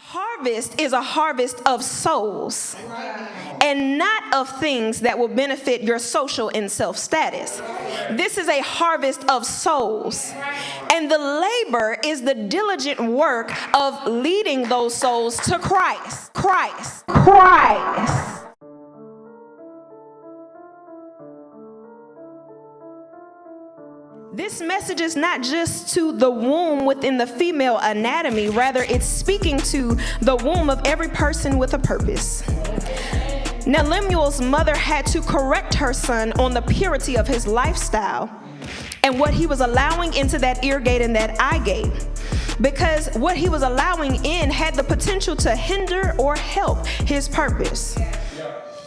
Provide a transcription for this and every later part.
Harvest is a harvest of souls and not of things that will benefit your social and self-status. This is a harvest of souls. And the labor is the diligent work of leading those souls to Christ. Christ. This message is not just to the womb within the female anatomy, rather it's speaking to the womb of every person with a purpose. Now, Lemuel's mother had to correct her son on the purity of his lifestyle and what he was allowing into that ear gate and that eye gate, because what he was allowing in had the potential to hinder or help his purpose.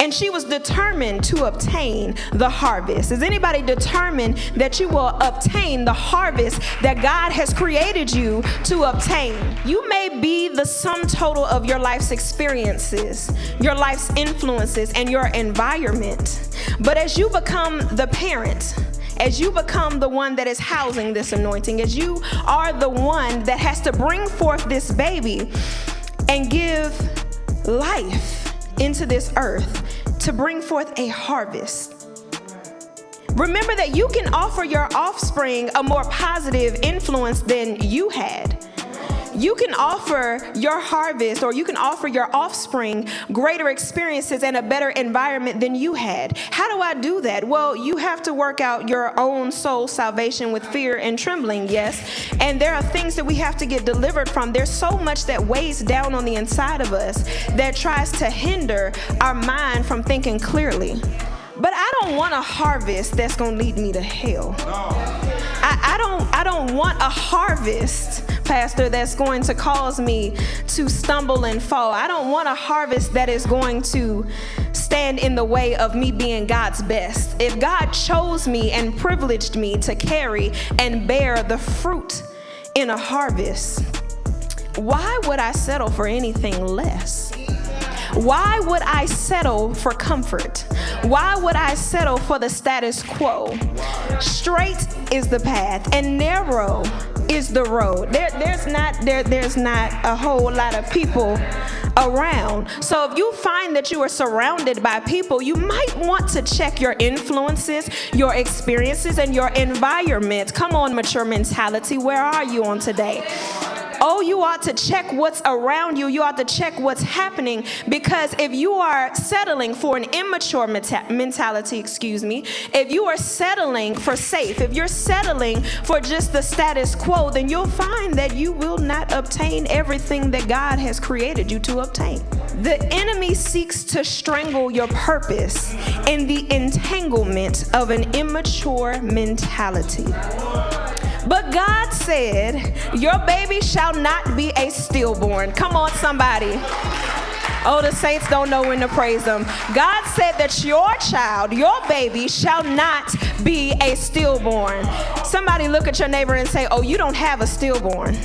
And she was determined to obtain the harvest. Is anybody determined that you will obtain the harvest that God has created you to obtain? You may be the sum total of your life's experiences, your life's influences, and your environment. But as you become the parent, as you become the one that is housing this anointing, as you are the one that has to bring forth this baby and give life into this earth to bring forth a harvest. Remember that you can offer your offspring a more positive influence than you had. You can offer your harvest, or you can offer your offspring greater experiences and a better environment than you had. How do I do that? Well, you have to work out your own soul salvation with fear and trembling, yes. And there are things that we have to get delivered from. There's so much that weighs down on the inside of us that tries to hinder our mind from thinking clearly. But I don't want a harvest that's going to lead me to hell. I don't want a harvest, Pastor, that's going to cause me to stumble and fall. I don't want a harvest that is going to stand in the way of me being God's best. If God chose me and privileged me to carry and bear the fruit in a harvest, why would I settle for anything less? Why would I settle for comfort? Why would I settle for the status quo? Straight is the path and narrow is the road. There's not a whole lot of people around. So if you find that you are surrounded by people, you might want to check your influences, your experiences, and your environment. Come on, mature mentality, where are you on today? Oh, you ought to check what's around you. You ought to check what's happening, because if you are settling for an immature mentality, if you are settling for safe, if you're settling for just the status quo, then you'll find that you will not obtain everything that God has created you to obtain. The enemy seeks to strangle your purpose in the entanglement of an immature mentality. But God said, your baby shall not be a stillborn. Come on, somebody. Oh, the saints don't know when to praise them. God said that your child, your baby, shall not be a stillborn. Somebody look at your neighbor and say, oh, you don't have a stillborn.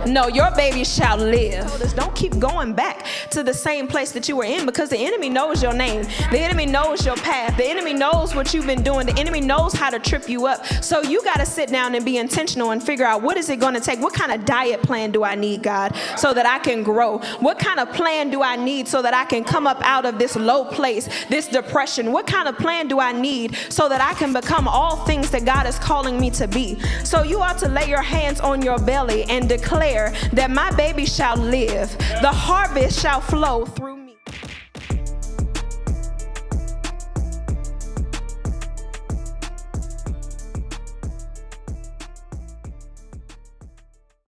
No, your baby shall live. Don't keep going back to the same place that you were in, because the enemy knows your name. The enemy knows your path. The enemy knows what you've been doing. The enemy knows how to trip you up. So you got to sit down and be intentional and figure out, what is it going to take? What kind of diet plan do I need, God, so that I can grow? What kind of plan do I need so that I can come up out of this low place, this depression? What kind of plan do I need so that I can become all things that God is calling me to be? So you ought to lay your hands on your belly and declare that my baby shall live. The harvest shall flow through me.